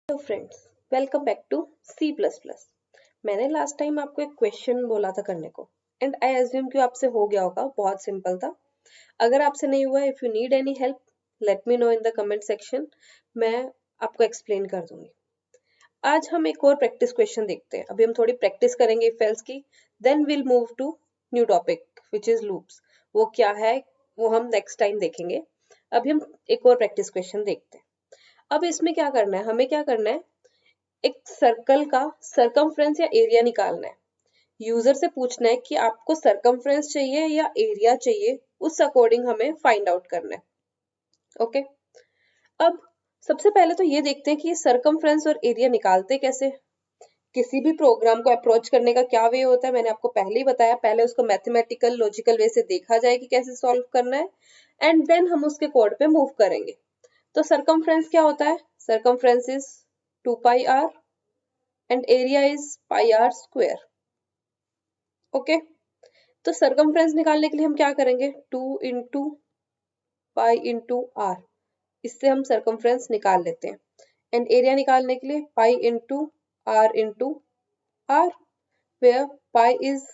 Hello friends, welcome back to C plus plus. मैंने last time आपको एक question बोला था करने को एंड आई एज्यूम कि आपसे हो गया होगा। बहुत सिंपल था। अगर आपसे नहीं हुआ, if you need any help let me know in the comment section. मैं आपको एक्सप्लेन कर दूंगी। आज हम एक और प्रैक्टिस क्वेश्चन देखते हैं। अभी हम थोड़ी प्रैक्टिस करेंगे इफ एल्स की, then will move to new topic which is loops. वो क्या है वो हम नेक्स्ट टाइम देखेंगे। अभी हम एक और प्रैक्टिस क्वेश्चन देखते हैं। अब इसमें क्या करना है, हमें क्या करना है, एक सर्कल का सरकमफ्रेंस या एरिया निकालना है। यूजर से पूछना है कि आपको सरकमफ्रेंस चाहिए या एरिया चाहिए, उस अकॉर्डिंग हमें फाइंड आउट करना है। ओके, अब सबसे पहले तो ये देखते हैं कि सरकमफ्रेंस और एरिया निकालते कैसे। किसी भी प्रोग्राम को अप्रोच करने का क्या वे होता है, मैंने आपको पहले ही बताया। पहले उसको मैथमेटिकल लॉजिकल वे से देखा जाए कि कैसे सॉल्व करना है, एंड देन हम उसके कोड पे मूव करेंगे। तो सरकमफ्रेंस क्या होता है? Circumference is 2πr and area is pi r square. Okay, तो सरकमफ्रेंस निकालने के लिए हम क्या करेंगे? 2 इंटू पाई इंटू आर, इससे हम सरकमफ्रेंस निकाल लेते हैं। एंड एरिया निकालने के लिए pi into R, where pi is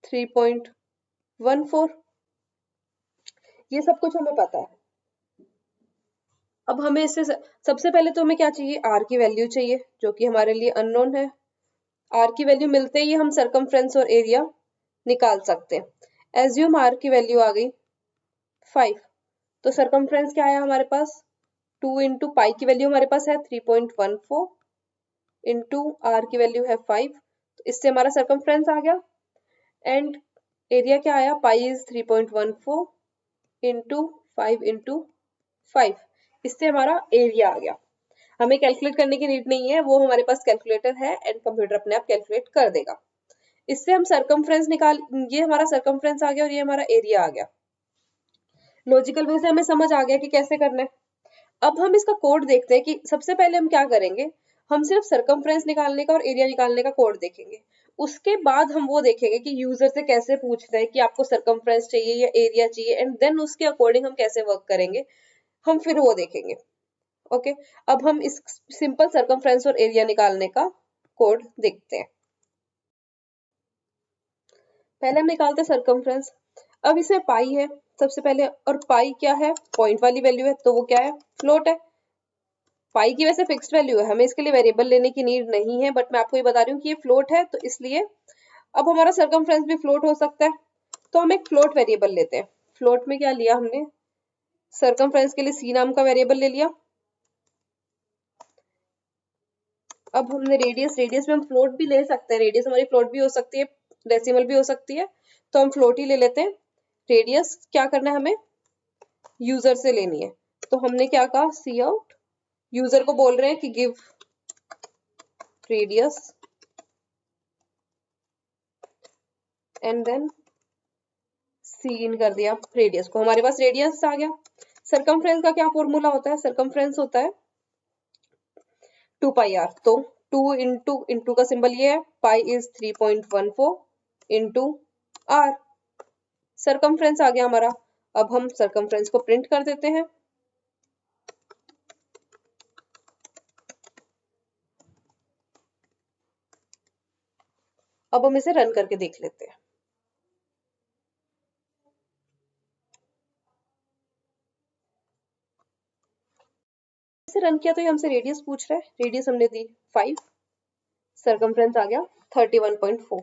3.14। ये सब कुछ हमें पता है। अब हमें इससे सबसे पहले तो हमें क्या चाहिए? आर की वैल्यू चाहिए, जो कि हमारे लिए अननोन है। आर की वैल्यू मिलते ही हम सरकमफ्रेंस और एरिया निकाल सकते हैं। एज्यूम आर की वैल्यू आ गई 5, तो सरकमफ्रेंस क्या आया हमारे पास? 2 इंटू पाई की वैल्यू हमारे पास है 3.14 इंटू आर की वैल्यू है 5, तो इससे हमारा सरकमफ्रेंस आ गया। एंड एरिया क्या आया? पाई इज 3.14 इंटू 5 इंटू 5, इससे हमारा एरिया आ गया। हमें कैलकुलेट करने की नीड नहीं है, वो हमारे पास कैलकुलेटर है एंड कंप्यूटर अपने आप कैलकुलेट कर देगा। इससे हम सरकमफ्रेंस निकाल, ये हमारा सरकमफ्रेंस आ गया और ये हमारा एरिया आ गया। लॉजिकल वे से हमें समझ आ गया कि कैसे करना है। अब हम इसका कोड देखते हैं कि सबसे पहले हम क्या करेंगे। हम सिर्फ सरकमफ्रेंस निकालने का और एरिया निकालने का कोड देखेंगे। उसके बाद हम वो देखेंगे कि यूजर से कैसे पूछना है कि आपको सरकमफ्रेंस चाहिए या एरिया चाहिए, एंड देन उसके अकॉर्डिंग हम कैसे वर्क करेंगे, हम फिर वो देखेंगे। ओके, अब हम इस सिंपल सरकमफ्रेंस और एरिया निकालने का कोड देखते हैं। पहले हम निकालते हैं सरकमफ्रेंस। अब इसमें पाई है सबसे पहले, और पाई क्या है? पॉइंट वाली वैल्यू है, तो वो क्या है? फ्लोट है। पाई की वैसे फिक्स्ड वैल्यू है, हमें इसके लिए वेरिएबल लेने की नीड नहीं है, बट मैं आपको ये बता रही हूँ कि ये फ्लोट है, तो इसलिए अब हमारा सरकमफ्रेंस भी फ्लोट हो सकता है, तो हम एक फ्लोट वेरिएबल लेते हैं। फ्लोट में क्या लिया हमने? सरकमफ्रेंस के लिए सी नाम का वेरिएबल ले लिया। अब हमने रेडियस में हम फ्लोट भी ले सकते हैं, रेडियस हमारी फ्लोट भी हो सकती है, डेसिमल भी हो सकती है, तो हम फ्लोट ही ले लेते हैं। रेडियस क्या करना है हमें? यूजर से लेनी है, तो हमने क्या कहा? सी आउट। यूजर को बोल रहे हैं कि गिव रेडियस एंड देन सी इन कर दिया रेडियस को, हमारे पास रेडियस आ गया। सरकमफ्रेंस का क्या फॉर्मूला होता है? सरकमफ्रेंस होता है 2πr, तो 2 इंटू का सिंबल ये है, pi is 3.14 into R. Circumference आ गया हमारा। अब हम सरकमफ्रेंस को प्रिंट कर देते हैं। अब हम इसे रन करके देख लेते हैं। इसे रन किया तो ये हमसे रेडियस पूछ रहा है। रेडियस हमने दी 5, सरकमफ्रेंस आ गया 31.4।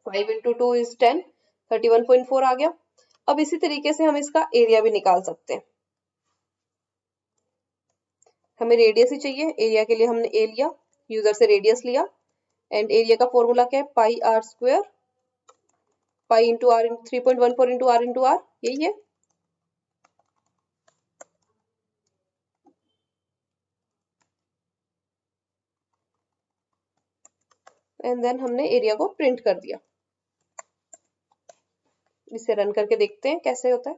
5 इंटू 2 इज 10, 31.4 आ गया। अब इसी तरीके से हम इसका एरिया भी निकाल सकते हैं। हमें रेडियस ही चाहिए, एरिया के लिए हमने ए लिया, यूजर से रेडियस लिया, एंड एरिया का फॉर्मूला क्या है? Pi R square, pi into R, 3.14 into R, यही है। एंड देन हमने एरिया को प्रिंट कर दिया। इसे रन करके देखते हैं कैसे होता है।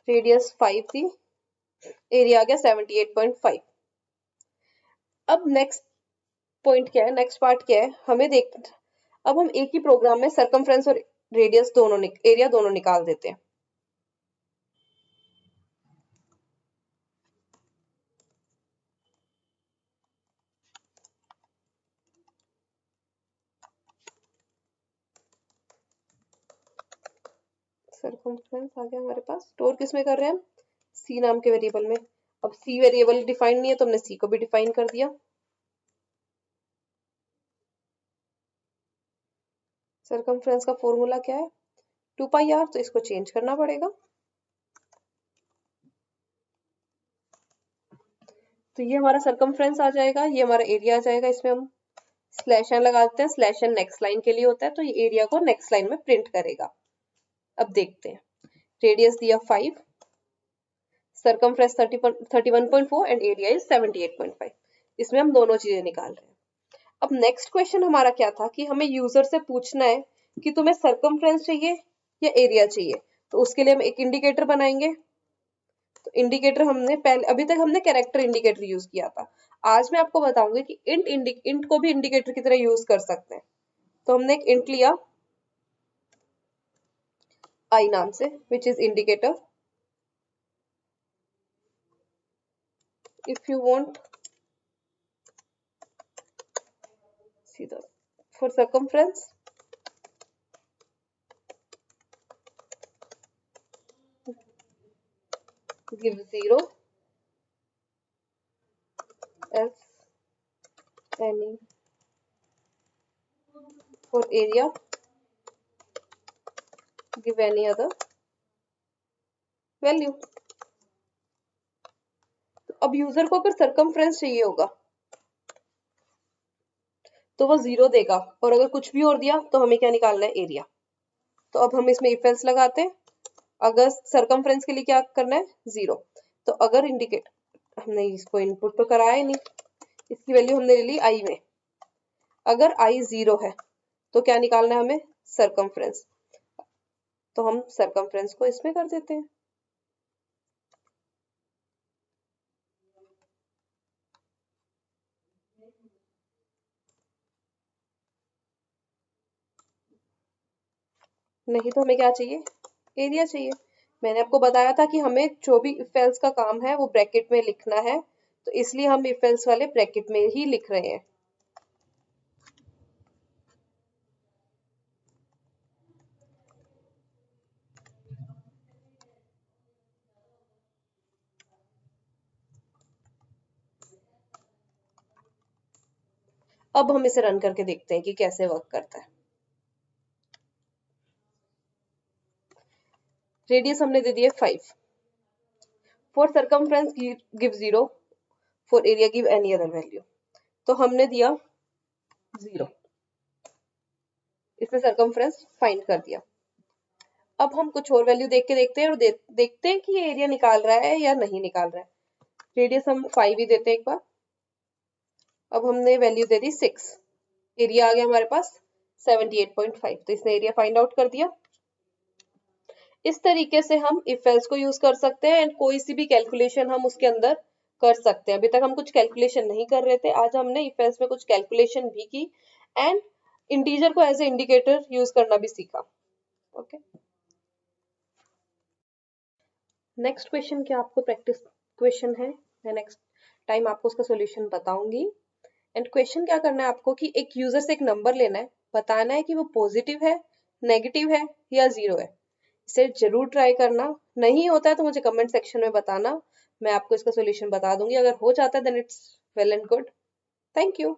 रेडियस 5 थी, एरिया आ गया 78.5। अब नेक्स्ट पॉइंट क्या है, नेक्स्ट पार्ट क्या है, हमें देख, अब हम एक ही प्रोग्राम में सरकमफ्रेंस और रेडियस दोनों एरिया दोनों निकाल देते हैं। सर्कमफ्रेंस आ गया हमारे पास। स्टोर किस में कर रहे हैं हम? सी नाम के वेरिएबल में। अब सी वेरिएबल डिफाइंड नहीं है तो हमने सी को भी डिफाइन कर दिया। सर्कमफ्रेंस का फॉर्मूला क्या है? 2πr, तो इसको चेंज करना पड़ेगा। तो ये हमारा सर्कमफ्रेंस आ जाएगा, ये हमारा एरिया आ जाएगा। इसमें हम स्लैश एन लगाते हैं, स्लैश एन नेक्स्ट लाइन के लिए होता है, तो ये एरिया को नेक्स्ट लाइन में प्रिंट करेगा। अब देखते हैं, रेडियस दिया 5, सर्कमफ्रेंस 31.4 एंड एरिया इज 78.5। इसमें हम दोनों चीजें निकाल रहे हैं। अब नेक्स्ट क्वेश्चन हमारा क्या था कि हमें यूजर से पूछना है कि तुम्हें सर्कमफ्रेंस चाहिए या एरिया चाहिए। तो उसके लिए हम एक इंडिकेटर बनाएंगे। तो इंडिकेटर हमने पहले, अभी तक हमने कैरेक्टर इंडिकेटर यूज किया था। आज मैं आपको बताऊंगी कि इंट को भी इंडिकेटर की तरह यूज कर सकते हैं। तो हमने एक इंट लिया आई नाम से, which is indicator. If you want see the for circumference, give 0 else any for area give any other value। तो अब यूजर को अगर सर्कमफ्रेंस चाहिए होगा तो वो 0 देगा, और अगर कुछ भी और दिया तो हमें क्या निकालना है? एरिया। तो अब हम इसमें इफ एल्स लगाते हैं। अगर सर्कमफ्रेंस के लिए क्या करना है? 0। तो अगर इंडिकेट, हमने इसको इनपुट तो कराया ही नहीं, इसकी वैल्यू हमने ले ली आई में। अगर आई 0 है तो क्या निकालना है हमें? सर्कमफ्रेंस। तो हम सर्कमफ्रेंस को इसमें कर देते हैं। नहीं तो हमें क्या चाहिए? एरिया चाहिए। मैंने आपको बताया था कि हमें जो भी इफ एल्स का काम है वो ब्रैकेट में लिखना है, तो इसलिए हम इफ एल्स वाले ब्रैकेट में ही लिख रहे हैं। अब हम इसे रन करके देखते हैं कि कैसे वर्क करता है। रेडियस हमने दे दिया 5। For circumference give 0, for area give any other value. तो हमने दिया 0, इसमें सर्कमफ्रेंस फाइंड कर दिया। अब हम कुछ और वैल्यू देख के देखते हैं और देखते हैं कि ये एरिया निकाल रहा है या नहीं निकाल रहा है। रेडियस हम 5 ही देते हैं एक बार। अब हमने वैल्यू दे दी 6, एरिया आ गया हमारे पास 78.5, तो इसने एरिया फाइंड आउट कर दिया। इस तरीके से हम इफ एल्स को यूज कर सकते हैं एंड कोई सी भी कैलकुलेशन हम उसके अंदर कर सकते हैं। अभी तक हम कुछ कैलकुलेशन नहीं कर रहे थे, आज हमने इफ एल्स में कुछ कैलकुलेशन भी की एंड इंटीजर को एज ए इंडिकेटर यूज करना भी सीखा। ओके, नेक्स्ट क्वेश्चन क्या आपको प्रैक्टिस क्वेश्चन है, मैं नेक्स्ट टाइम आपको उसका सॉल्यूशन बताऊंगी। एंड क्वेश्चन क्या करना है आपको कि एक यूजर से एक नंबर लेना है, बताना है कि वो पॉजिटिव है, नेगेटिव है या 0 है। इसे जरूर ट्राई करना। नहीं होता है तो मुझे कमेंट सेक्शन में बताना, मैं आपको इसका सॉल्यूशन बता दूंगी। अगर हो जाता है then it's well and good. Thank you.